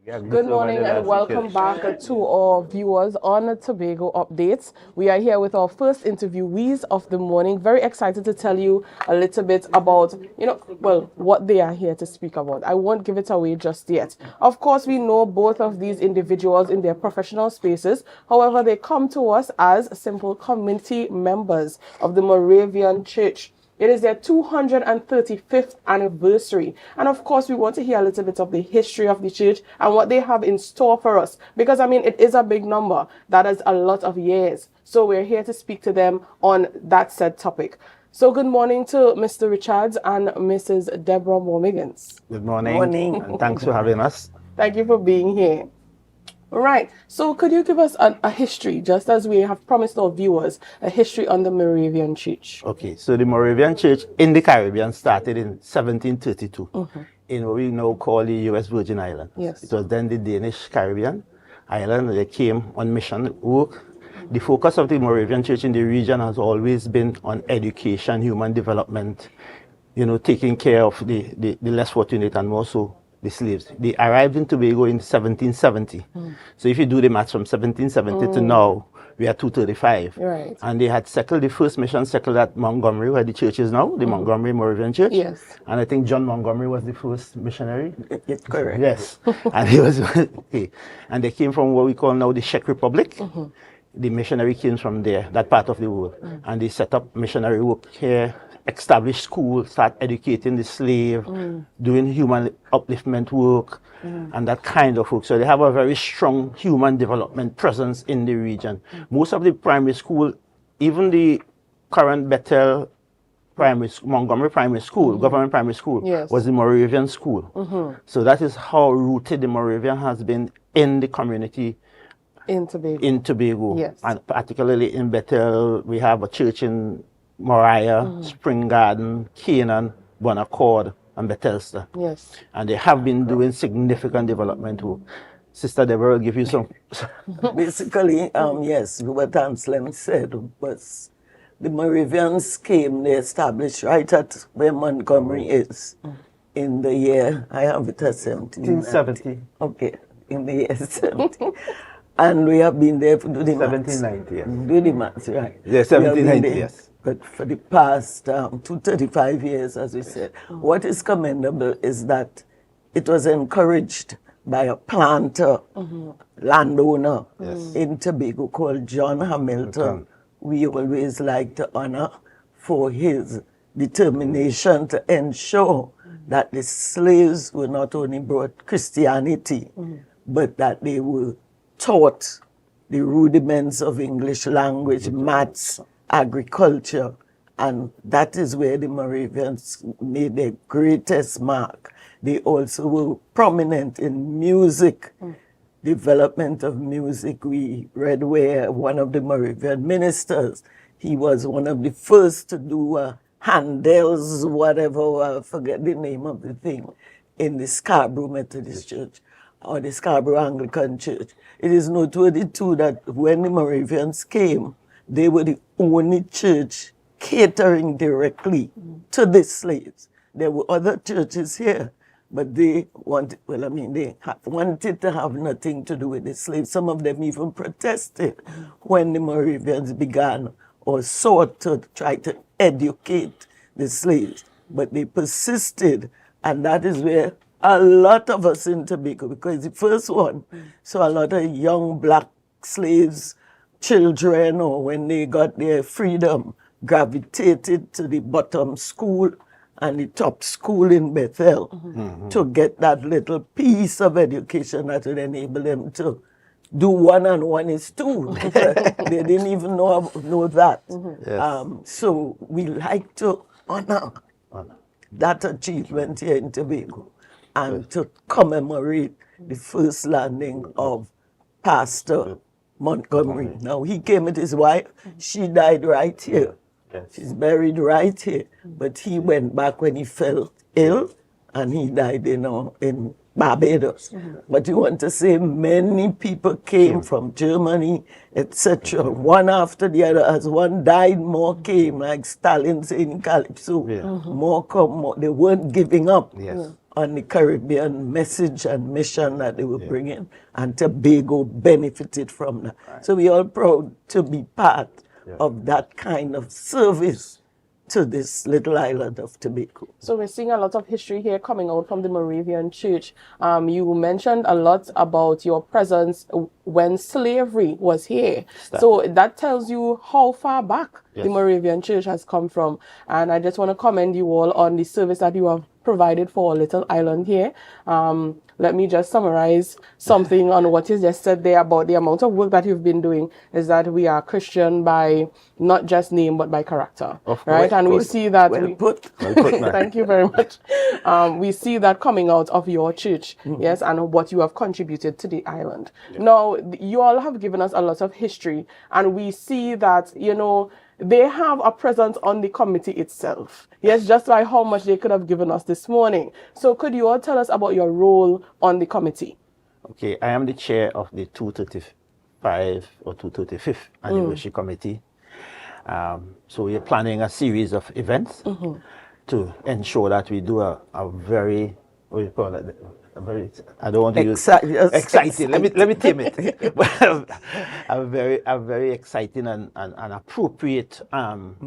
Good morning and welcome back to our viewers on Tobago Updates. We are here with our first interviewees of the morning. Very excited to tell you a little bit about, what they are here to speak about. I won't give it away just yet. Of course, we know both of these individuals in their professional spaces. However, they come to us as simple community members of the Moravian Church. It is their 235th anniversary. And of course, we want to hear a little bit of the history of the church and what they have in store for us. Because, it is a big number. That is a lot of years. So we're here to speak to them on that said topic. So good morning to Mr. Richards and Mrs. Deborah Moore-Miggins. Good morning. And thanks for having us. Thank you for being here. All right. So could you give us a history, just as we have promised our viewers, a history on the Moravian Church? Okay. So the Moravian Church in the Caribbean started in 1732 in what we now call the U.S. Virgin Islands. Yes. It was then the Danish Caribbean island. They came on mission work. The focus of the Moravian Church in the region has always been on education, human development, taking care of the less fortunate and more so the slaves. They arrived in Tobago in 1770. So if you do the math from 1770 to now, we are 235. Right. And they had settled, the first mission settled at Montgomery, where the church is now, the Montgomery Moravian Church. Yes. And I think John Montgomery was the first missionary. It's correct. Yes. And he was, and they came from what we call now the Czech Republic. The missionary came from there, that part of the world. And they set up missionary work here, established school, start educating the slave, doing human upliftment work, and that kind of work. So they have a very strong human development presence in the region. Most of the primary school, even the current Bethel Montgomery Primary School, government primary school, yes, was the Moravian school. So that is how rooted the Moravian has been in the community in Tobago. Yes. And particularly in Bethel, we have a church in Moriah, Spring Garden, Canaan, Bon Accord, and Bethesda. Yes. And they have been doing significant development work. Sister Deborah will give you some. Basically, yes, what Anselm said was the Moravians came, they established right at where Montgomery is in the year, I have it as 1770. Okay, in the year 70. And we have been there for do the 1790, yes. Do the maths, right? Yes, 1790, yes. But for the past 235 years, as we said, what is commendable is that it was encouraged by a planter, landowner in Tobago called John Hamilton. We always like to honor for his determination to ensure that the slaves were not only brought Christianity, but that they were taught the rudiments of English language, maths, agriculture, and that is where the Moravians made their greatest mark. They also were prominent in music, development of music. We read where one of the Moravian ministers, he was one of the first to do Handel's whatever, I forget the name of the thing, in the Scarborough Methodist Church or the Scarborough Anglican Church. It is noteworthy too that when the Moravians came, they were the only church catering directly to the slaves. There were other churches here, but they wanted, they wanted to have nothing to do with the slaves. Some of them even protested when the Moravians began or sought to try to educate the slaves. But they persisted, and that is where a lot of us in Tobago, because the first one, so a lot of young black slaves, children, or when they got their freedom, gravitated to the bottom school and the top school in Bethel to get that little piece of education that would enable them to do 1 and 1 is 2. They didn't even know that. Yes. So we like to honor that achievement here in Tobago and to commemorate the first landing of Pastor Montgomery. Now, he came with his wife. She died right here. Yes. She's buried right here. But he went back when he fell ill, and he died in Barbados. But you want to say many people came from Germany, etc. One after the other. As one died, more came, like Stalin saying in Calypso. More come, more. They weren't giving up. Yes. on the Caribbean message and mission that they were bringing, and Tobago benefited from that. Right. So we are proud to be part of that kind of service to this little island of Tobago. So we're seeing a lot of history here coming out from the Moravian Church. You mentioned a lot about your presence when slavery was here. So that tells you how far back the Moravian Church has come from. And I just want to commend you all on the service that you have provided for our little island here. Let me just summarize something on what you just said there about the amount of work that you've been doing, is that we are Christian by not just name but by character, right? And we see that. Well put. Thank you very much. We see that coming out of your church, yes, and what you have contributed to the island. Now, you all have given us a lot of history, and we see that, you know, they have a presence on the committee itself. Yes, just like how much they could have given us this morning. So could you all tell us about your role on the committee? Okay, I am the chair of the 235 or 235th Anniversary Committee. So we are planning a series of events to ensure that we do a very, what do you call it? I don't want to use exciting. Let me tame it. Well, a very exciting and appropriate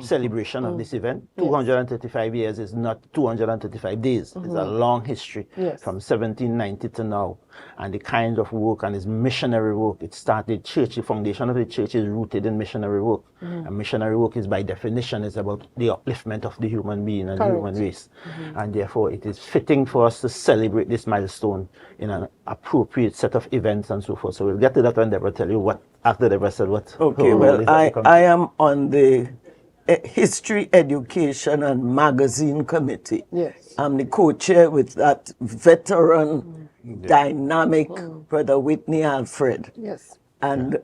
celebration of this event. 235 years is not 235 days. It's a long history from 1790 to now, and the kind of work and its missionary work. It started church. The foundation of the church is rooted in missionary work, and missionary work is by definition is about the upliftment of the human being and the human race, and therefore it is fitting for us to celebrate this milestone in an appropriate set of events and so forth. So we'll get to that when Deborah tell you what, after Deborah said what. Okay, well, I am on the History, Education and Magazine Committee. Yes. I'm the co-chair with that veteran, dynamic Brother Whitney Alfred. Yes. And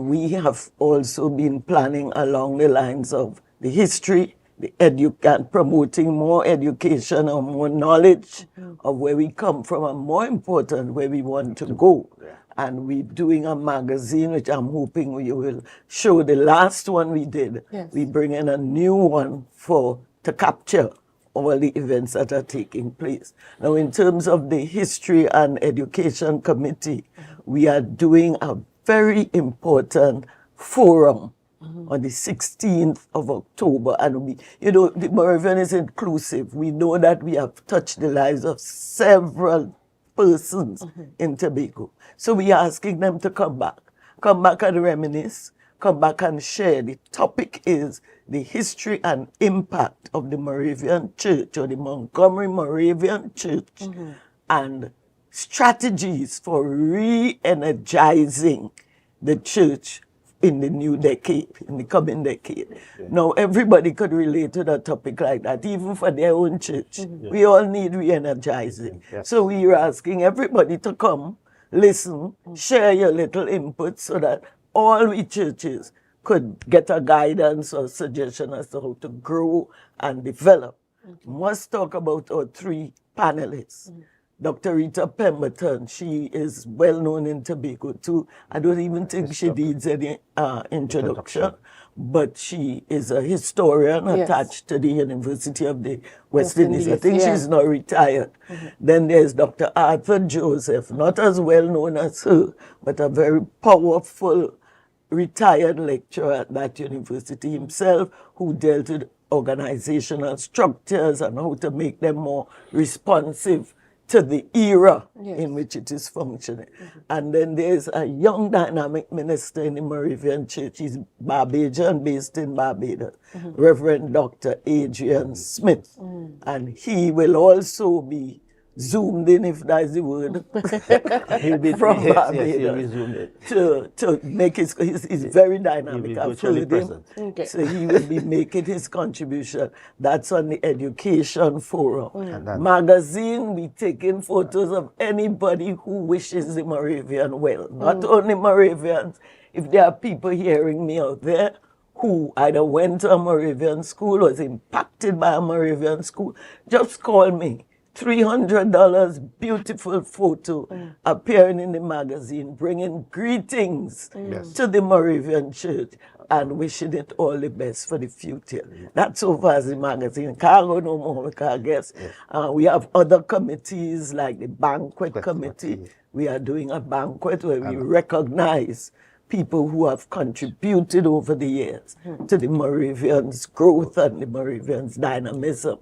we have also been planning along the lines of the history, and promoting more education or more knowledge of where we come from, and more important, where we want to go. And we're doing a magazine, which I'm hoping you will show. The last one we did, we bring in a new one to capture all the events that are taking place. Now, in terms of the History and Education Committee, we are doing a very important forum on the 16th of October. And we, you know, the Moravian is inclusive. We know that we have touched the lives of several persons in Tobago. So we are asking them to come back and reminisce, come back and share. The topic is the history and impact of the Moravian Church, or the Montgomery Moravian Church, and strategies for re-energizing the church in the new decade, in the coming decade. Now, everybody could relate to a topic like that, even for their own church. We all need re-energizing. So we are asking everybody to come, listen, share your little input, so that all we churches could get a guidance or suggestion as to how to grow and develop. Must talk about our three panelists. Dr. Rita Pemberton, she is well known in Tobago too. I don't even think she needs any introduction, but she is a historian attached to the University of the West Indies. I think she's now retired. Then there's Dr. Arthur Joseph, not as well known as her, but a very powerful retired lecturer at that university himself, who dealt with organizational structures and how to make them more responsive to the era in which it is functioning. And then there's a young dynamic minister in the Moravian Church. He's Barbadian, based in Barbados, Reverend Dr. Adrian Smith. And he will also be zoomed in, if that's the word, He'll be from Barbados he'll be zoomed in. to make he's very dynamic. I've heard him. So he will be making his contribution. That's on the Education Forum. Magazine, we taking photos of anybody who wishes the Moravian well. Not only Moravians. If there are people hearing me out there who either went to a Moravian school or was impacted by a Moravian school, just call me. $300, beautiful photo appearing in the magazine, bringing greetings to the Moravian Church and wishing it all the best for the future. That's so far as the magazine. Can't go no more because I guess we have other committees like the banquet committee. We are doing a banquet where we recognize people who have contributed over the years to the Moravians' growth and the Moravians' dynamism.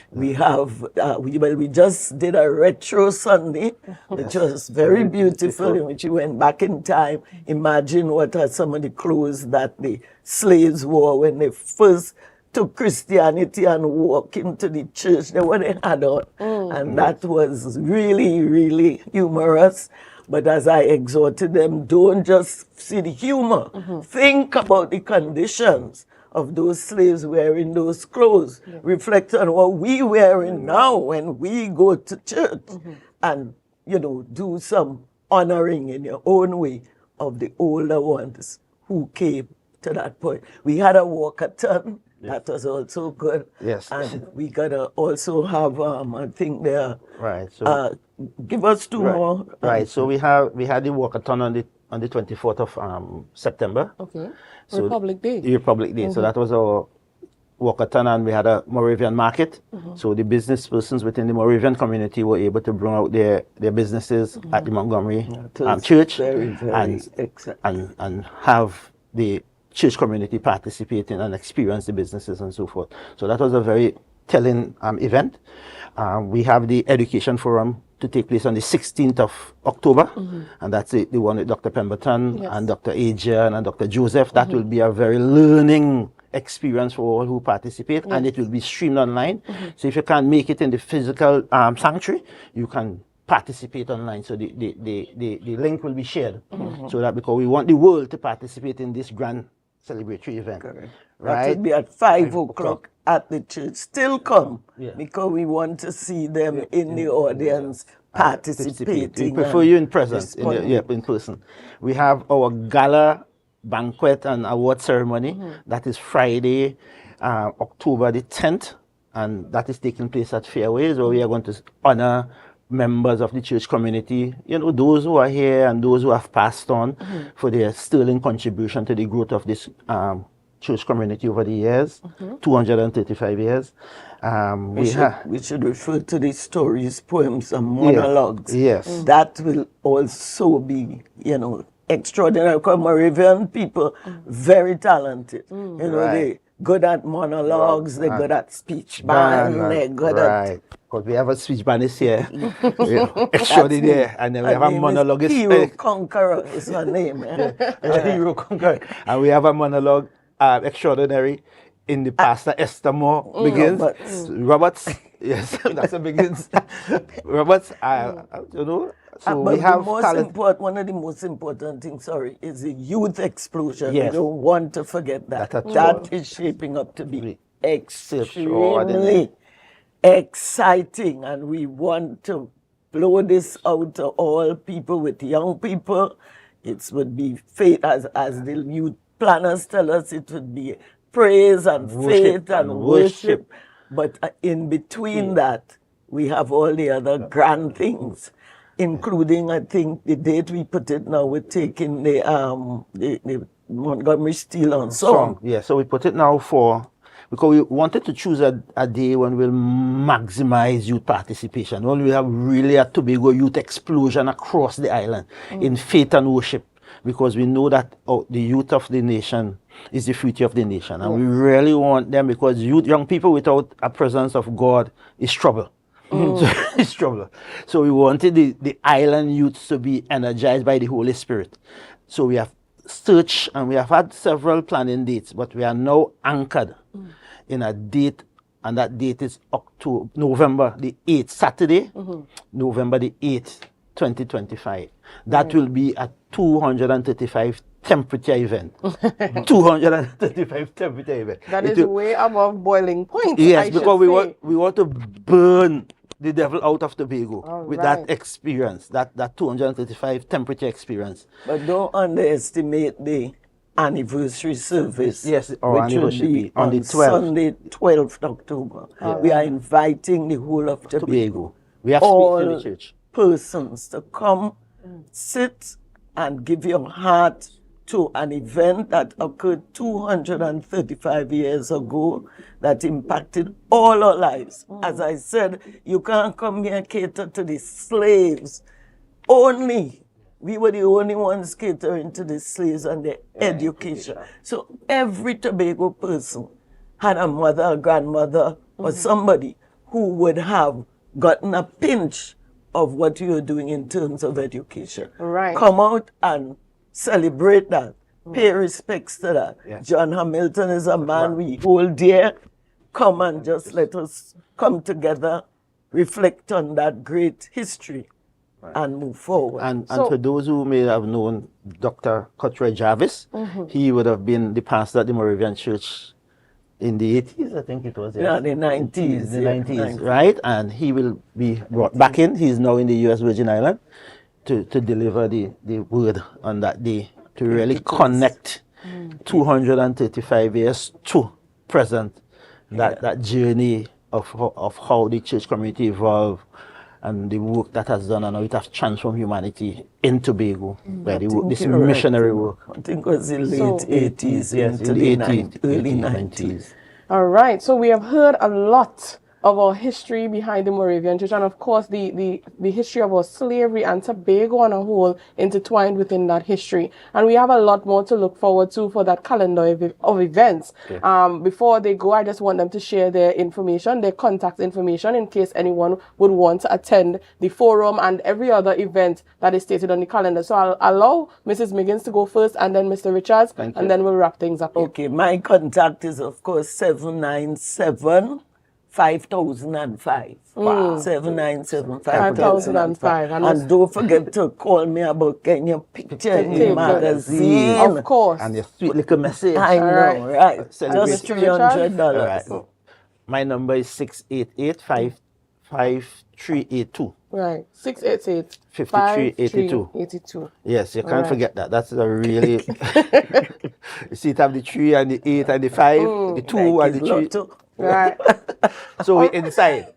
We have, we just did a retro Sunday, which was very beautiful, in which we went back in time. Imagine what are some of the clothes that the slaves wore when they first took Christianity and walked into the church. They what they had on. And that was really, really humorous. But as I exhorted them, don't just see the humor. Think about the conditions of those slaves wearing those clothes. Reflect on what we wearing now when we go to church. And, you know, do some honoring in your own way of the older ones who came to that point. We had a walkathon. That was also good. Yes. And we gotta also have, I think there. Right. So give us two more. Right. So we had the walkathon on the 24th of September. Okay. So Republic Day. Republic Day. So that was our walkathon, and we had a Moravian market. So the business persons within the Moravian community were able to bring out their businesses at the Montgomery Church and have the church community participating and experience the businesses and so forth. So that was a very telling event. We have the education forum to take place on the 16th of October, and that's the one with Dr. Pemberton and Dr. Adrian and Dr. Joseph. That will be a very learning experience for all who participate, and it will be streamed online. So if you can't make it in the physical sanctuary, you can participate online. So the link will be shared, so that because we want the world to participate in this grand celebratory event. Right? That will be at 5 o'clock at the church. Still come, because we want to see them in the audience participating. We prefer you in presence, in person. We have our gala banquet and award ceremony. That is Friday, October the 10th, and that is taking place at Fairways, where we are going to honor members of the church community, you know, those who are here and those who have passed on for their sterling contribution to the growth of this church community over the years, 235 years. We should refer to the stories, poems, and monologues. Yes. That will also be, you know, extraordinary, because Moravian people, very talented. You know, they good at monologues, they're good at speech band, they're good at... Because we have a speech band this year, extraordinary, and then we have a monologue. Hero Conqueror is her name. Hero Conqueror. And we have a monologue extraordinary in the pastor Esther Moore-Miggins. Roberts. Yes, that's a Miggins. Roberts, you know. So we have one of the most important things, is the youth explosion. Yes. You don't want to forget that. That is shaping up to be extremely exciting, and we want to blow this out to all people. With young people, it would be faith, as the youth planners tell us, it would be praise and faith and worship. But in between that, we have all the other grand things, including, I think, the date we put it now, we're taking the Montgomery Steel Ensemble. Yeah, so we put it now because we wanted to choose a day when we'll maximize youth participation, when we have really a Tobago youth explosion across the island in faith and worship, because we know that the youth of the nation is the future of the nation, and we really want them, because young people without a presence of God is trouble. So it's trouble. So we wanted the island youth to be energized by the Holy Spirit. So we have searched, and we have had several planning dates, but we are now anchored in a date, and that date is November the 8th, Saturday, November the 8th, 2025. That will be a 235 temperature event. 235 temperature event. That is way above boiling point. Yes, because we want to burn the devil out of Tobago with that experience, that 235 temperature experiance. But don't underestimate the anniversary service. Yes, which will be on the 12th. Sunday, 12th October. We are inviting the whole of Tobago We have all space in the church. persons to come, sit, and give your heart to an event that occurred 235 years ago that impacted all our lives. As I said, you can't come here and cater to the slaves only. We were the only ones catering to the slaves and their education. So every Tobago person had a mother, a grandmother, or somebody who would have gotten a pinch of what you're doing in terms of education. Right. Come out and celebrate that. Pay respects to that. Yes. John Hamilton is a man we hold dear. Come and just let us come together, reflect on that great history, and move forward. And for those who may have known Dr. Cotray Jarvis, he would have been the pastor at the Moravian Church in the 80s, I think it was. Yeah, the 90s. The yeah, 90s, right? And he will be brought back in. He's now in the U.S. Virgin Islands to deliver the word on that day, to really connect 235 years to present, that journey of how the church community evolved and the work that has done and how it has transformed humanity in Tobago by this missionary work. I think it was the late 80s Yes, into in the early 90s. All right, so we have heard a lot of our history behind the Moravian Church, and of course the history of our slavery and Tobago on a whole intertwined within that history. And we have a lot more to look forward to for that calendar of events. Okay. Before they go, I just want them to share their information, their contact information, in case anyone would want to attend the forum and every other event that is stated on the calendar. So I'll allow Mrs. Miggins to go first, and then Mr. Richards, and then we'll wrap things up. Okay, my contact is, of course, 797-5005. Wow. 797-5005. And don't forget to call me about getting your picture in the magazine. Of course. And your sweet little message. I know, right? Just $300. All right. My number is 688-5382. Right. 688 5382. Yes, you can't forget that. That's a really you see it have the 3 and the 8 and the 5, the 2 and the 3. Right. So we're inside.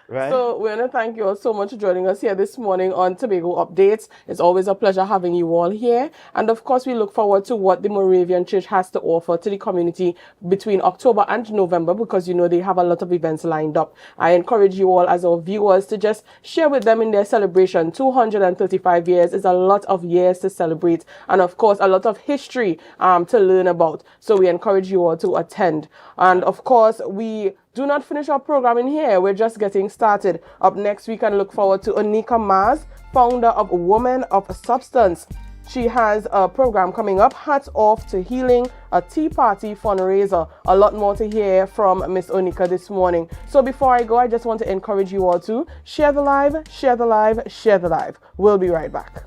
Right. So we want to thank you all so much for joining us here this morning on Tobago Updates. It's always a pleasure having you all here. And of course, we look forward to what the Moravian Church has to offer to the community between October and November, because you know they have a lot of events lined up. I encourage you all as our viewers to just share with them in their celebration. 235 years is a lot of years to celebrate, and of course a lot of history to learn about. So we encourage you all to attend. And of course, we do not finish our program in here. We're just getting started. Up next, we can look forward to Onika Mars, founder of Women of Substance. She has a program coming up, Hats Off to Healing, a tea party fundraiser. A lot more to hear from Miss Onika this morning. So before I go, I just want to encourage you all to share the live, share the live, share the live. We'll be right back.